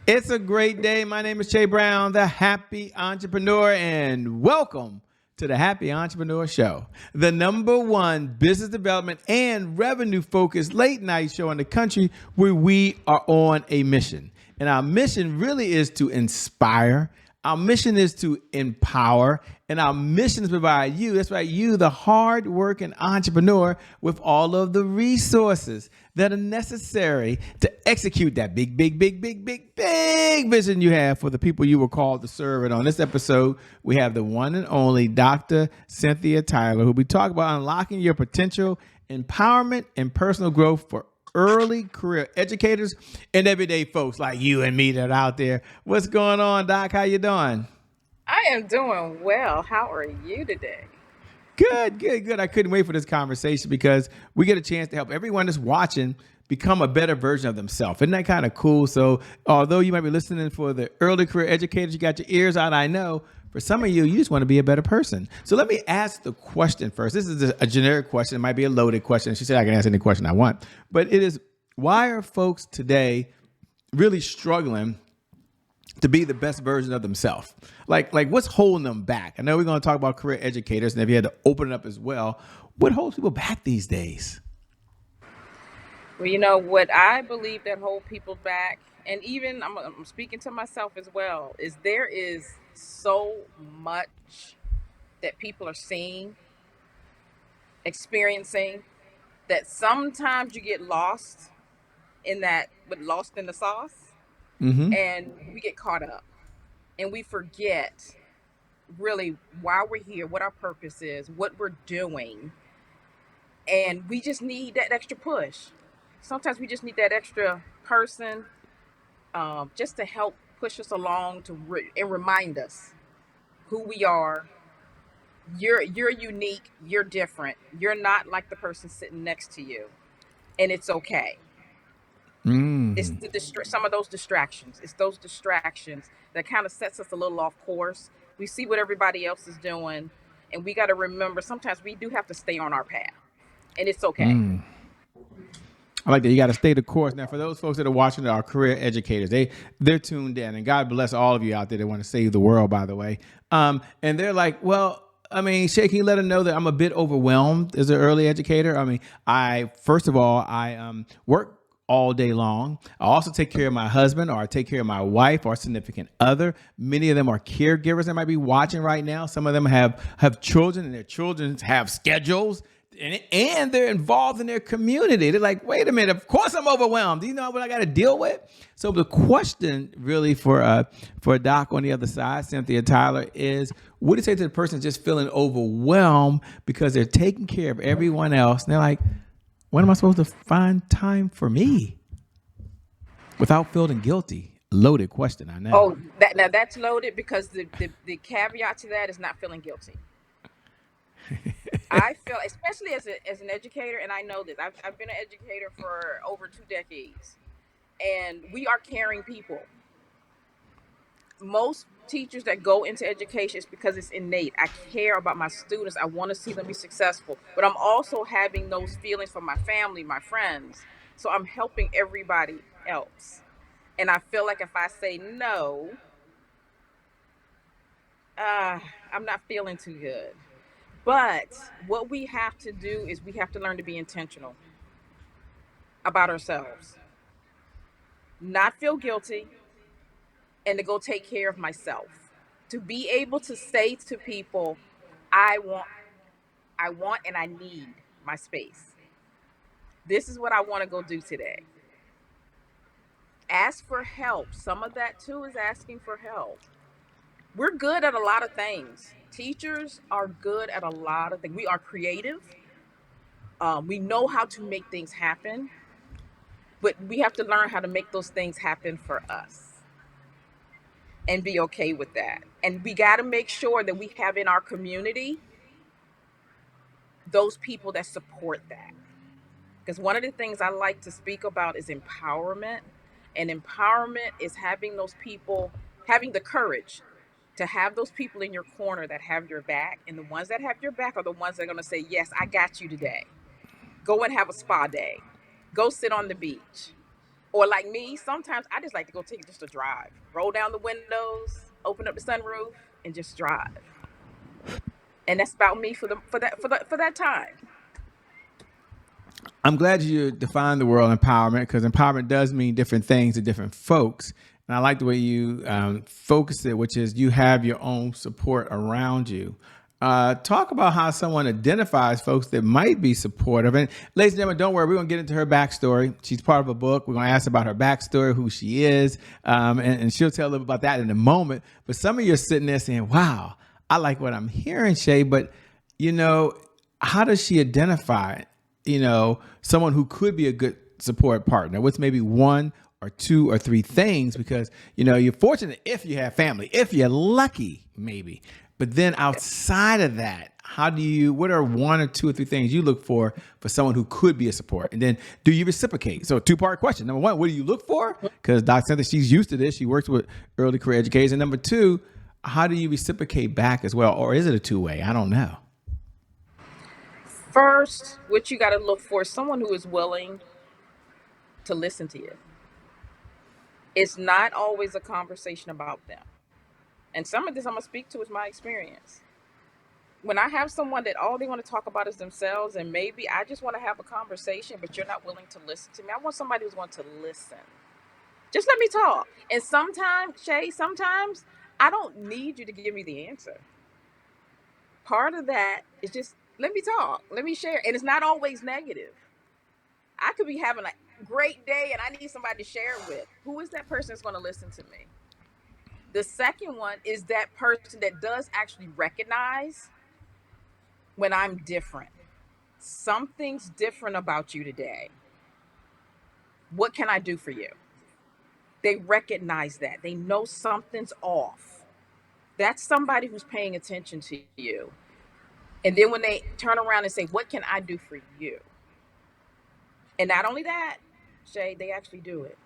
It's a great day. My name is Che Brown, the Happy Entrepreneur, and welcome to the Happy Entrepreneur Show, the number one business development and revenue focused late night show in the country where we are on a mission. And our mission really is to inspire. Our mission is to empower, and our mission is to provide you, that's right, you, the hard-working entrepreneur, with all of the resources that are necessary to execute that big vision you have for the people you were called to serve. And on this episode, we have the one and only Dr. Cynthia Tyler, who'll be talking about unlocking your potential, empowerment, and personal growth for early career educators and everyday folks like you and me that are out there. What's going on, Doc? How you doing? I am doing well. How are you today? Good. I couldn't wait for this conversation because we get a chance to help everyone that's watching become a better version of themselves. Isn't that kind of cool? So although you might be listening for the early career educators, you got your ears out, I know. For some of you, you just want to be a better person. So let me ask the question first. This is a generic question. It might be a loaded question. She said I can answer any question I want. But it is, why are folks today really struggling to be the best version of themselves? Like what's holding them back? I know we're going to talk about career educators, and if you had to open it up as well, what holds people back these days? Well, you know what I believe that hold people back, and even I'm speaking to myself as well, is there is so much that people are seeing, experiencing, that sometimes you get lost in that, but lost in the sauce, Mm-hmm. and we get caught up, and we forget really why we're here, what our purpose is, what we're doing, and we just need that extra push. Sometimes we just need that extra person, just to help push us along and remind us who we are. You're unique. You're different. You're not like the person sitting next to you, and it's okay. It's Mm. some of those distractions. It's those distractions that kind of sets us a little off course. We see what everybody else is doing, and we got to remember sometimes we do have to stay on our path, and it's okay. Mm. I like that. You got to stay the course. Now, for those folks that are watching that are career educators, they're tuned in, and God bless all of you out there that want to save the world. By the way, and they're like, well, I mean, Shay, can you let them know that I'm a bit overwhelmed as an early educator? I mean, I first of all, I work all day long. I also take care of my husband, or I take care of my wife or significant other. Many of them are caregivers that might be watching right now. Some of them have children, and their children have schedules, and they're involved in their community. They're like, wait a minute, of course I'm overwhelmed. Do you know what I got to deal with? So the question really for Doc on the other side, Cynthia Tyler, is what do you say to the person just feeling overwhelmed because they're taking care of everyone else? And they're like, when am I supposed to find time for me without feeling guilty? Loaded question, I know. Oh, that now that's loaded because the caveat to that is not feeling guilty. I feel, especially as an educator, and I know this. I've been an educator for over 2 decades, and we are caring people. Most teachers that go into education is because it's innate. I care about my students. I want to see them be successful, but I'm also having those feelings for my family, my friends. So I'm helping everybody else, and I feel like if I say no, uh, I'm not feeling too good. But what we have to do is we have to learn to be intentional about ourselves, not feel guilty, and to go take care of myself. To be able to say to people, I want, I want, and I need my space. This is what I want to go do today. Ask for help. Some of that too is asking for help. We're good at a lot of things. Teachers are good at a lot of things. We are creative. We know how to make things happen, but we have to learn how to make those things happen for us and be okay with that. And we got to make sure that we have in our community those people that support that. Because one of the things I like to speak about is empowerment. And empowerment is having those people, having the courage to have those people in your corner that have your back. And the ones that have your back are the ones that are going to say, yes, I got you today. Go and have a spa day. Go sit on the beach. Or like me, sometimes I just like to go take just a drive, roll down the windows, open up the sunroof, and just drive. And that's about me for that time. I'm glad you defined the word empowerment because empowerment does mean different things to different folks. And I like the way you focus it, which is you have your own support around you. Talk about how someone identifies folks that might be supportive. And ladies and gentlemen, don't worry, we're going to get into her backstory. She's part of a book. We're going to ask about her backstory, who she is, and she'll tell a little about that in a moment. But some of you are sitting there saying, wow, I like what I'm hearing, Shay, but you know, how does she identify, someone who could be a good support partner? What's maybe one or two or three things? Because, you're fortunate if you have family, if you're lucky, maybe. But then outside of that, what are one or two or three things you look for someone who could be a support? And then do you reciprocate? So two-part question. Number one, what do you look for? Because Dr. Cynthia, she's used to this. She works with early career educators. And number two, how do you reciprocate back as well? Or is it a two-way? I don't know. First, what you got to look for is someone who is willing to listen to you. It's not always a conversation about them. And some of this I'm going to speak to is my experience. When I have someone that all they want to talk about is themselves, and maybe I just want to have a conversation, but you're not willing to listen to me, I want somebody who's going to listen. Just let me talk. And sometimes, Shay, sometimes I don't need you to give me the answer. Part of that is just let me talk, let me share. And it's not always negative. I could be having a great day and I need somebody to share with. Who is that person that's going to listen to me? The second one is that person that does actually recognize when I'm different. Something's different about you today. What can I do for you? They recognize that. They know something's off. That's somebody who's paying attention to you. And then when they turn around and say, what can I do for you? And not only that, Shay, they actually do it.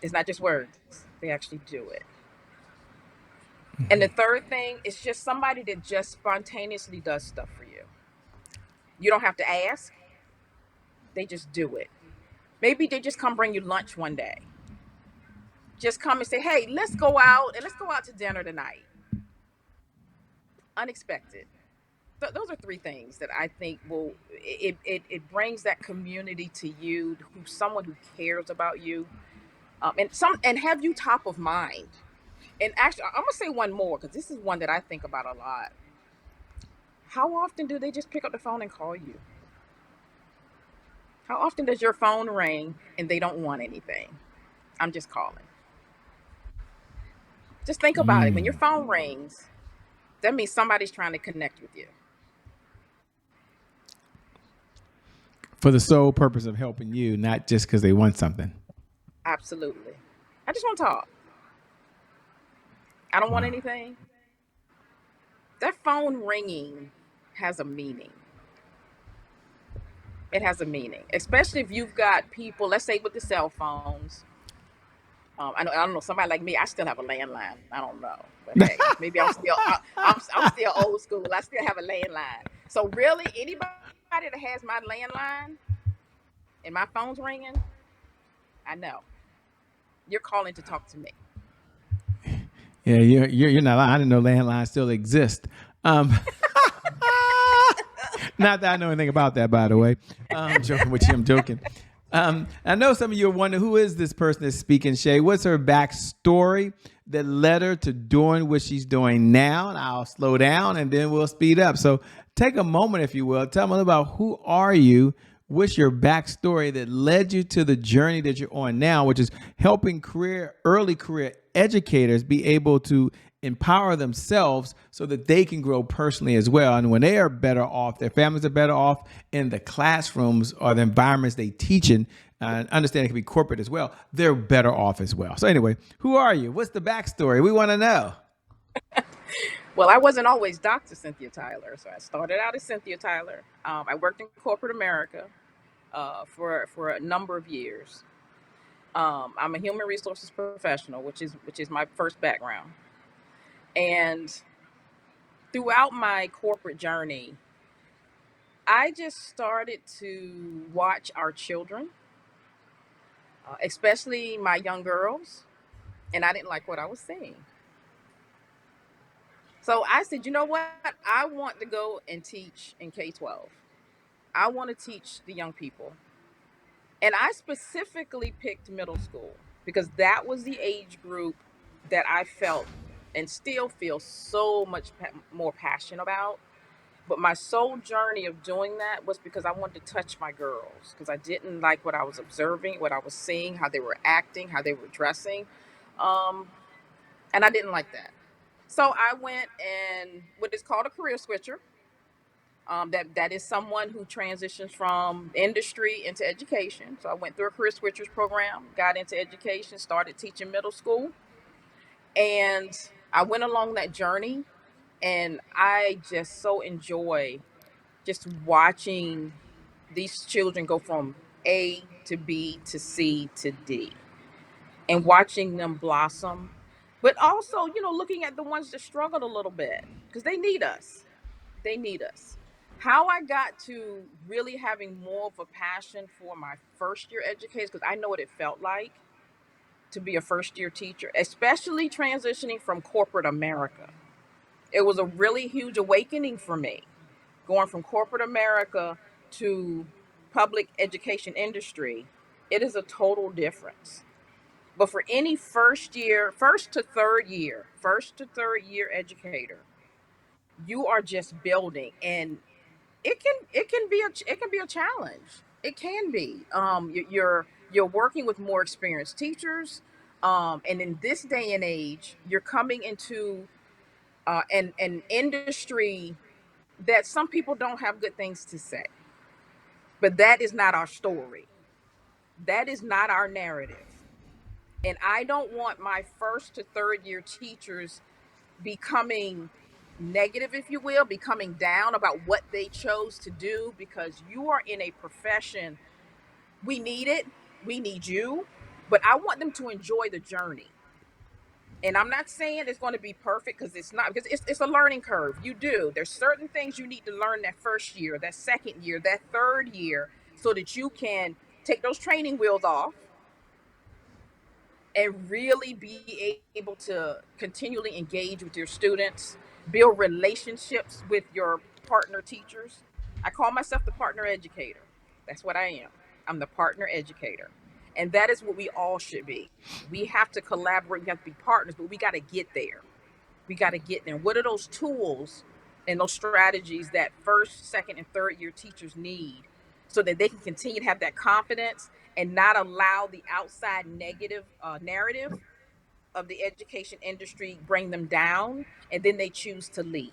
It's not just words, they actually do it. And the third thing is just somebody that just spontaneously does stuff for you. You don't have to ask, they just do it. Maybe they just come bring you lunch one day. Just come and say, hey, let's go out and let's go out to dinner tonight. Unexpected. So those are three things that I think it brings that community to you, who's someone who cares about you, and have you top of mind. And actually, I'm gonna say one more because this is one that I think about a lot. How often do they just pick up the phone and call you? How often does your phone ring and they don't want anything? I'm just calling. Just think about it. When your phone rings, that means somebody's trying to connect with you. For the sole purpose of helping you, not just because they want something. Absolutely. I just want to talk. I don't want Wow. anything. That phone ringing has a meaning. It has a meaning, especially if you've got people, let's say with the cell phones. I don't know, somebody like me, I still have a landline. I don't know, but hey, maybe I'm still old school. I still have a landline. So really, anybody that has my landline and my phone's ringing, I know you're calling to talk to me. Yeah, you're not lying. I didn't know landlines still exist. Um, Not that I know anything about that, by the way. I'm joking with you. I'm joking. I know some of you are wondering who is this person that's speaking, Shay? What's her backstory that led her to doing what she's doing now? And I'll slow down and then we'll speed up. So take a moment, if you will. Tell me about who are you? What's your backstory that led you to the journey that you're on now, which is helping early career educators be able to empower themselves so that they can grow personally as well. And when they are better off, their families are better off in the classrooms or the environments they teach in, and understand it can be corporate as well, they're better off as well. So anyway, who are you? What's the backstory? We want to know. Well, I wasn't always Dr. Cynthia Tyler. So I started out as Cynthia Tyler. I worked in corporate America for a number of years. I'm a human resources professional, which is my first background. And throughout my corporate journey, I just started to watch our children especially my young girls, and I didn't like what I was seeing. So I said, you know what? I want to go and teach in K 12. I want to teach the young people. And I specifically picked middle school because that was the age group that I felt and still feel so much more passion about. But my sole journey of doing that was because I wanted to touch my girls because I didn't like what I was observing, what I was seeing, how they were acting, how they were dressing. Um, and I didn't like that. So I went and what is called a career switcher. That is someone who transitions from industry into education. So I went through a career switchers program, got into education, started teaching middle school, and I went along that journey. And I just so enjoy just watching these children go from A to B to C to D, and watching them blossom. But also, looking at the ones that struggled a little bit because they need us. They need us. How I got to really having more of a passion for my first year educators, because I know what it felt like to be a first year teacher, especially transitioning from corporate America. It was a really huge awakening for me, going from corporate America to public education industry. It is a total difference. But for any first to third year educator, you are just building, and it can be a challenge. It can be. You're working with more experienced teachers, and in this day and age, you're coming into an industry that some people don't have good things to say. But that is not our story. That is not our narrative. And I don't want my first to third year teachers becoming negative, if you will, becoming down about what they chose to do, because you are in a profession. We need it. We need you. But I want them to enjoy the journey. And I'm not saying it's going to be perfect, because it's not, because it's a learning curve. You do. There's certain things you need to learn that first year, that second year, that third year, so that you can take those training wheels off and really be able to continually engage with your students, build relationships with your partner teachers. I call myself the partner educator. That's what I am. I'm the partner educator. And that is what we all should be. We have to collaborate, we have to be partners, but we got to get there. We got to get there. What are those tools and those strategies that first, second, and third year teachers need so that they can continue to have that confidence and not allow the outside negative narrative of the education industry bring them down, and then they choose to leave?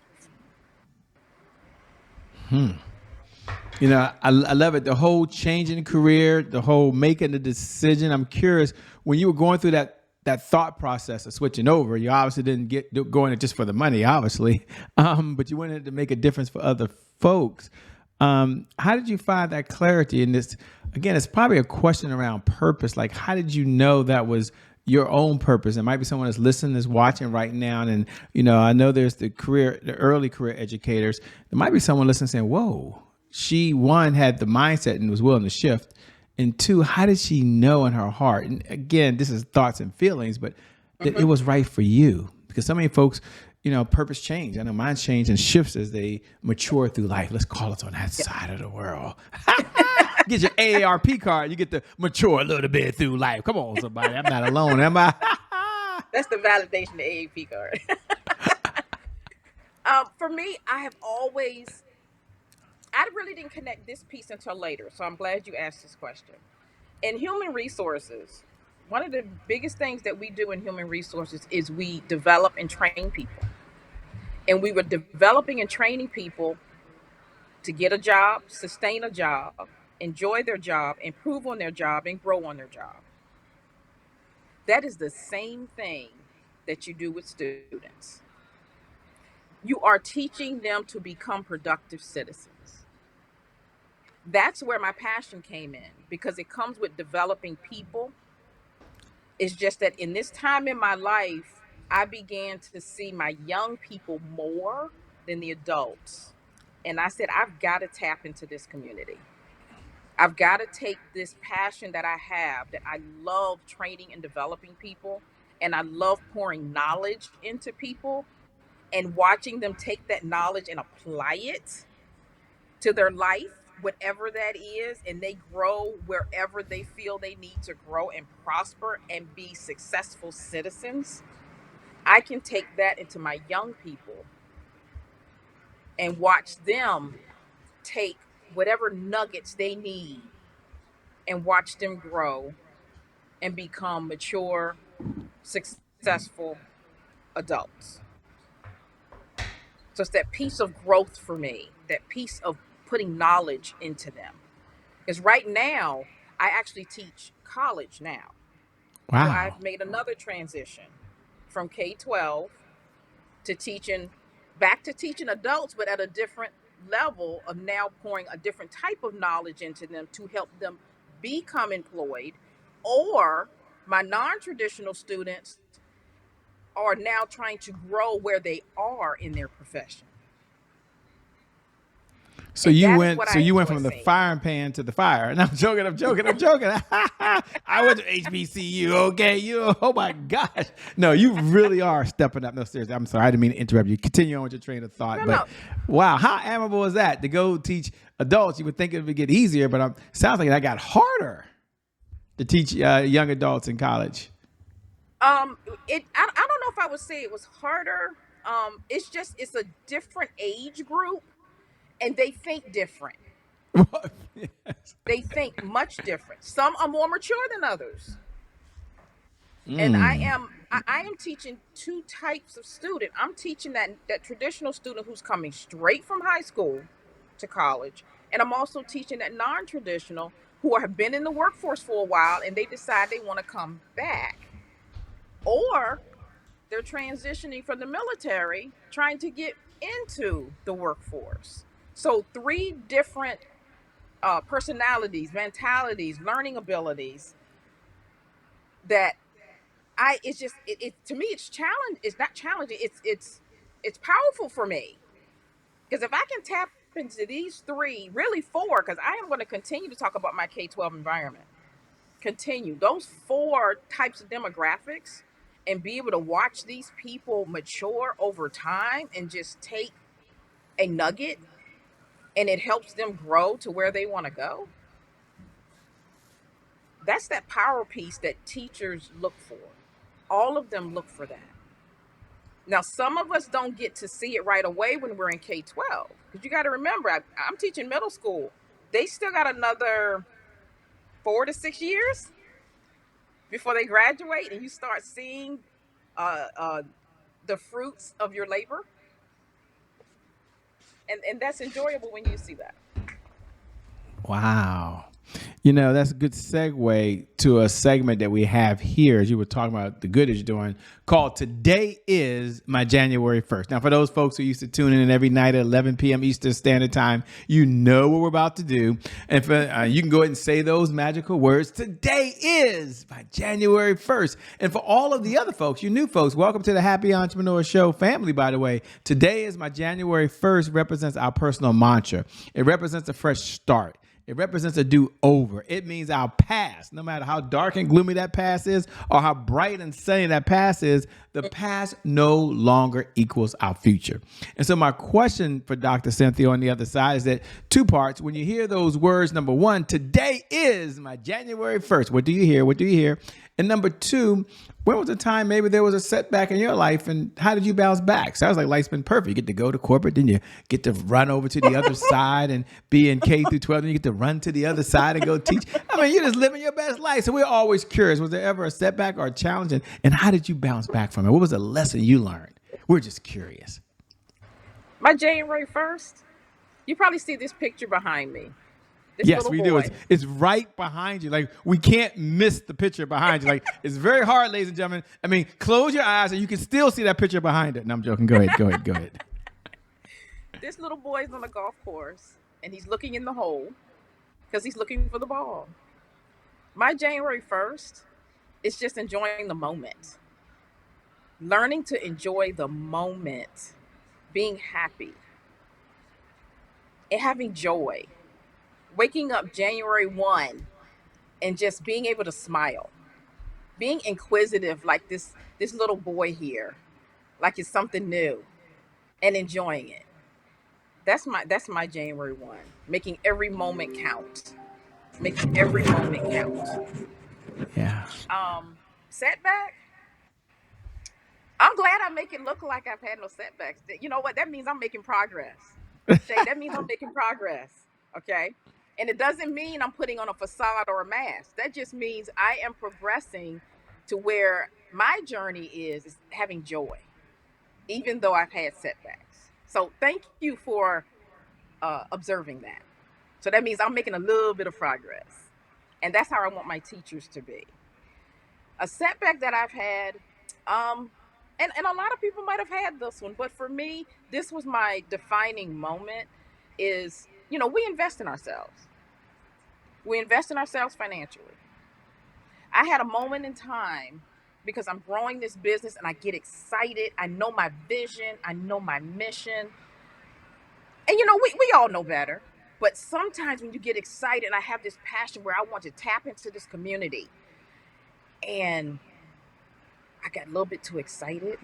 I love it. The whole changing career, the whole making the decision. I'm curious, when you were going through that thought process of switching over, you obviously didn't get going it just for the money, obviously, but you wanted to make a difference for other folks. How did you find that clarity in this? Again, it's probably a question around purpose. Like, how did you know that was your own purpose? It might be someone that's listening, that's watching right now, and I know there's the early career educators. There might be someone listening saying, "Whoa." She, one, had the mindset and was willing to shift, and two, how did she know in her heart? And again, this is thoughts and feelings, but that it Hmm. was right for you, because so many folks, purpose change. I know mine change and shifts as they mature through life. Let's call it on that Yeah. side of the world. Get your AARP card. You get to mature a little bit through life. Come on, somebody. I'm not alone, am I? That's the validation, the AAP card. For me, I really didn't connect this piece until later. So I'm glad you asked this question. In human resources, one of the biggest things that we do in human resources is we develop and train people. And we were developing and training people to get a job, sustain a job, enjoy their job, improve on their job, and grow on their job. That is the same thing that you do with students. You are teaching them to become productive citizens. That's where my passion came in, because it comes with developing people. It's just that in this time in my life, I began to see my young people more than the adults. And I said, I've got to tap into this community. I've got to take this passion that I have, that I love training and developing people, and I love pouring knowledge into people and watching them take that knowledge and apply it to their life, whatever that is, and they grow wherever they feel they need to grow and prosper and be successful citizens. I can take that into my young people and watch them take whatever nuggets they need and watch them grow and become mature, successful adults. So it's that piece of growth for me, that piece of putting knowledge into them. Because right now, I actually teach college now. So Wow. I've made another transition from K 12 to teaching, back to teaching adults, but at a different level of now pouring a different type of knowledge into them to help them become employed. Or my non traditional students are now trying to grow where they are in their profession. So And you that is went. what So I you went enjoy from the seeing. frying pan to the fire. And I'm joking. I'm joking. I'm joking. I went to HBCU. Okay. You. Oh my gosh. No, you really are stepping up. No, seriously. I'm sorry. I didn't mean to interrupt you. Continue on with your train of thought. No, But no. wow, how admirable is that to go teach adults? You would think it would get easier, but sounds like that got harder to teach young adults in college. Um, I don't know if I would say it was harder. It's just it's a different age group and they think different. Yes. They think much different. Some are more mature than others. And Mm. I am teaching two types of student. I'm teaching that traditional student who's coming straight from high school to college, and I'm also teaching that non-traditional who have been in the workforce for a while and they decide they want to come back, or they're transitioning from the military trying to get into the workforce. So three different personalities, mentalities, learning abilities that it's just it to me it's challenge it's not challenging, it's powerful for me because if I can tap into these three, really four, because I am going to continue to talk about my K-12 environment, continue those four types of demographics and be able to watch these people mature over time and just take a nugget and it helps them grow to where they want to go. That's that power piece that teachers look for. All of them look for that. Now, some of us don't get to see it right away when we're in K 12 because you got to remember, I'm teaching middle school. They still got another 4 to 6 years before they graduate, and you start seeing uh, uh, the fruits of your labor, and that's enjoyable when you see that. Wow. You know, that's a good segue to a segment that we have here, as you were talking about the good that you're doing, called Today is My January 1st. Now, for those folks who used to tune in every night at 11 p.m. Eastern Standard Time, you know what we're about to do. And you can go ahead and say those magical words. Today is my January 1st. And for all of the other folks, you new folks, welcome to the Happy Entrepreneur Show family, by the way. Today is my January 1st represents our personal mantra. It represents a fresh start. It represents a do-over. It means our past, no matter how dark and gloomy that past is or how bright and sunny that past is, the past no longer equals our future. And so my question for Dr. Cynthia on the other side is that two parts. When you hear those words, number one, today is my January 1st. What do you hear? What do you hear? And number two, when was the time maybe there was a setback in your life and how did you bounce back? Sounds like life's been perfect. You get to go to corporate, then you get to run over to the other side and be in K through 12, then you get to run to the other side and go teach. I mean, you're just living your best life. So we're always curious. Was there ever a setback or a challenge? And how did you bounce back from it? What was the lesson you learned? We're just curious. My January 1st, you probably see this picture behind me. This Yes, little we do. It's boy. it's right behind you. Like we can't miss the picture behind you. Like it's very hard, ladies and gentlemen. I mean, close your eyes and you can still see that picture behind it. No, I'm joking. Go ahead. Go ahead. Go ahead. This little boy is on a golf course and he's looking in the hole because he's looking for the ball. My January 1st is just enjoying the moment, learning to enjoy the moment, being happy and having joy. Waking up January 1 and just being able to smile, being inquisitive like this little boy here, like it's something new, and enjoying it. That's my January 1. Making every moment count. Making every moment count. Yeah. Setback. I'm glad I make it look like I've had no setbacks. You know what? That means I'm making progress. Shay, that means I'm making progress. Okay. And it doesn't mean I'm putting on a facade or a mask. That just means I am progressing to where my journey is having joy, even though I've had setbacks. So thank you for observing that. So that means I'm making a little bit of progress. And that's how I want my teachers to be. A setback that I've had, um, and a lot of people might have had this one, but for me, this was my defining moment is, we invest in ourselves. We invest in ourselves financially. I had a moment in time because I'm growing this business and I get excited. I know my vision, I know my mission. And we all know better. But sometimes when you get excited, and I have this passion where I want to tap into this community, and I got a little bit too excited,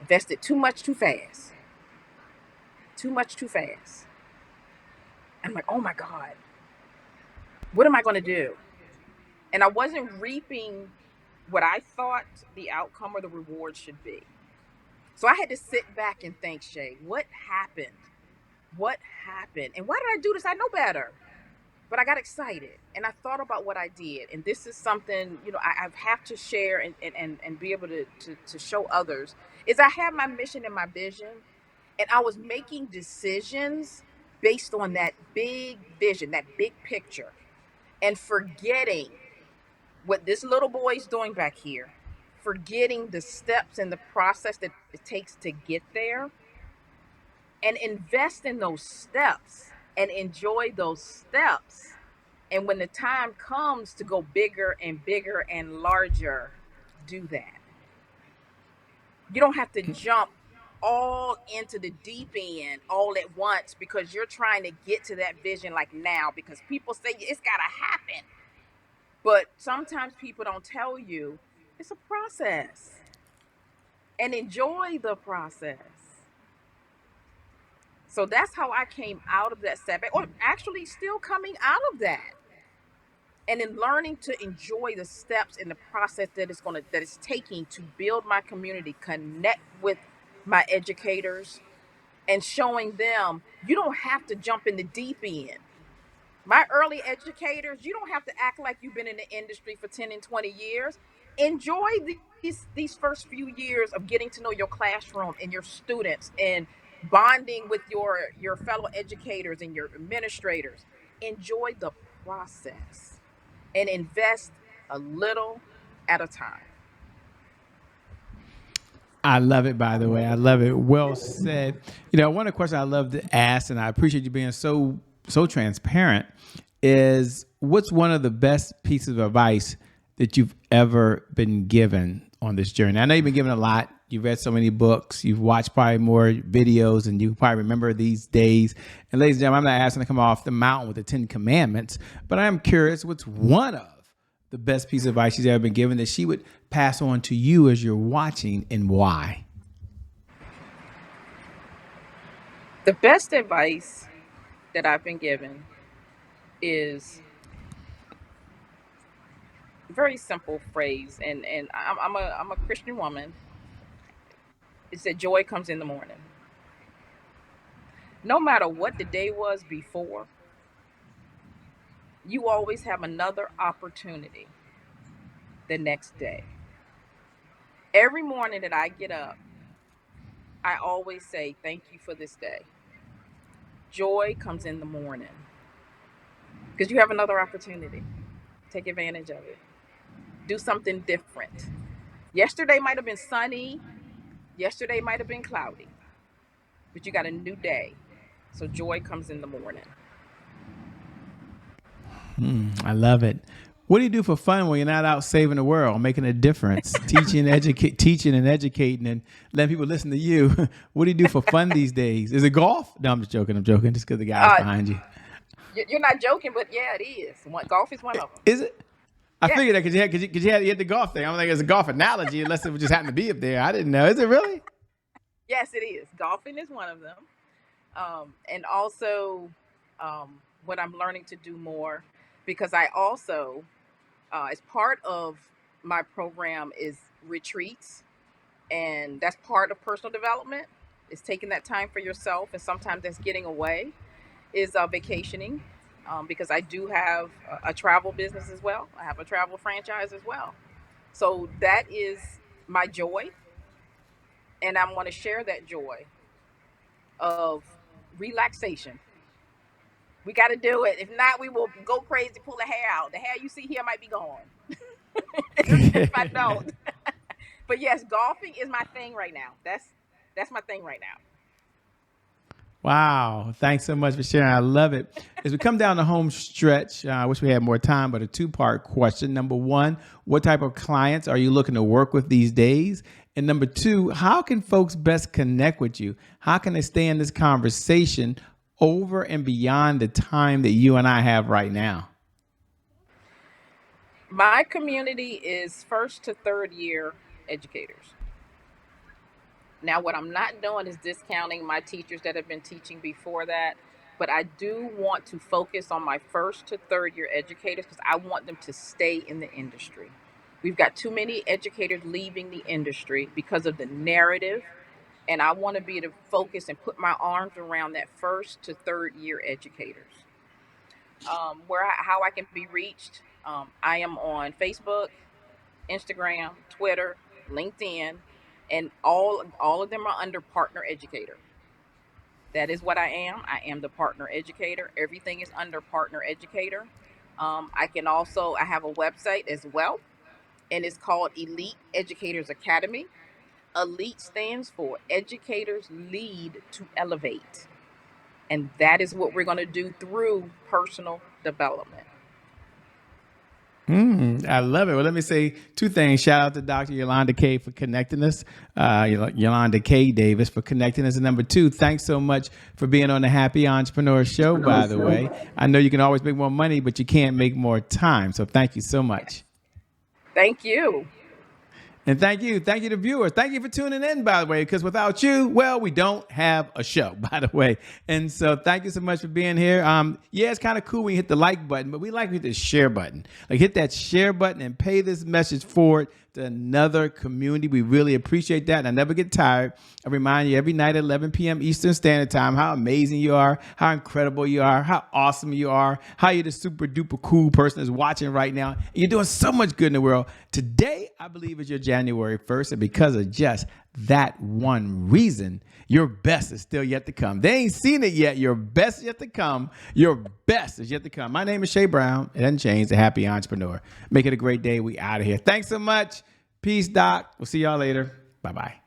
invested too much too fast, too much too fast. I'm like, oh my God, what am I going to do? And I wasn't reaping what I thought the outcome or the reward should be. So I had to sit back and think, Shay, what happened? What happened? And why did I do this? I know better. But I got excited and I thought about what I did. And this is something, I have to share and be able to show others is I have my mission and my vision. And I was making decisions based on that big vision, that big picture, and forgetting what this little boy is doing back here, forgetting the steps and the process that it takes to get there, and invest in those steps and enjoy those steps. And when the time comes to go bigger and bigger and larger, do that. You don't have to jump all into the deep end all at once because you're trying to get to that vision like now because people say it's got to happen. But sometimes people don't tell you it's a process and enjoy the process. So that's how I came out of that setback, or actually still coming out of that. And in learning to enjoy the steps in the process that it's taking to build my community, connect with my educators, and showing them you don't have to jump in the deep end. My early educators, you don't have to act like you've been in the industry for 10 and 20 years. Enjoy these first few years of getting to know your classroom and your students and bonding with your fellow educators and your administrators. Enjoy the process and invest a little at a time. I love it, by the way. I love it. Well said. One of the questions I love to ask, and I appreciate you being so transparent, is what's one of the best pieces of advice that you've ever been given on this journey? I know you've been given a lot. You've read so many books. You've watched probably more videos and you probably remember these days. And ladies and gentlemen, I'm not asking to come off the mountain with the 10 commandments, but I'm curious, what's one of the best piece of advice she's ever been given that she would pass on to you as you're watching, and why? The best advice that I've been given is a very simple phrase, and I'm a Christian woman. It said joy comes in the morning. No matter what the day was before, you always have another opportunity the next day. Every morning that I get up, I always say thank you for this day. Joy comes in the morning because you have another opportunity. Take advantage of it. Do something different. Yesterday might have been sunny, yesterday might have been cloudy, but you got a new day. So joy comes in the morning. I love it. What do you do for fun when you're not out saving the world, making a difference, teaching and educating, and letting people listen to you? What do you do for fun these days? Is it golf? No, I'm just joking. Just because the guy's behind you. You're not joking, but yeah, it is. Golf is one of them. Is it? I Yes. figured that because you had the golf thing. I'm like, it's a golf analogy, unless it just happened to be up there. I didn't know. Is it really? Yes, it is. Golfing is one of them. And also, what I'm learning to do more, because I also, as part of my program, is retreats, and that's part of personal development. Is taking that time for yourself, and sometimes that's getting away. Is vacationing, because I do have a travel business as well. I have a travel franchise as well. So that is my joy, and I'm going to share that joy of relaxation. We got to do it. If not, we will go crazy, pull the hair out. The hair you see here might be gone if I don't. But yes, golfing is my thing right now. That's my thing right now. Wow. Thanks so much for sharing. I love it. As we come down the home stretch, I wish we had more time, but a two-part question. Number one, what type of clients are you looking to work with these days? And number two, how can folks best connect with you? How can they stay in this conversation over and beyond the time that you and I have right now? My community is first to third year educators. Now, what I'm not doing is discounting my teachers that have been teaching before that, but I do want to focus on my first to third year educators because I want them to stay in the industry. We've got too many educators leaving the industry because of the narrative, and I want to be able to focus and put my arms around that first to third year educators. How I can be reached, I am on Facebook, Instagram, Twitter, LinkedIn, and all of them are under partner educator. That is what I am. I am the partner educator. Everything is under partner educator. I have a website as well, and it's called Elite Educators Academy. Elite stands for Educators Lead to Elevate, and that is what we're going to do through personal development. I love it. Well, let me say two things. Shout out to Dr. Yolanda K for connecting us, Yolanda K. Davis for connecting us. And number two, thanks so much for being on the Happy Entrepreneur Show, by the way. I know you can always make more money, but you can't make more time. So thank you so much. Thank you. And thank you to viewers. Thank you for tuning in, by the way, because without you, well, we don't have a show, by the way. And so thank you so much for being here. Yeah, it's kind of cool when you hit the like button, but we like to hit the share button. Like hit that share button and pay this message forward to another community. We really appreciate that. And I never get tired. I remind you every night at 11 p.m. Eastern Standard Time how amazing you are, how incredible you are, how awesome you are, how you're the super duper cool person that's watching right now. And you're doing so much good in the world. Today, I believe, is your January 1st. And because of just that one reason, your best is still yet to come. They ain't seen it yet. Your best is yet to come. Your best is yet to come. My name is Shay Brown. It doesn't change. The Happy Entrepreneur. Make it a great day. We out of here. Thanks so much. Peace, Doc. We'll see y'all later. Bye-bye.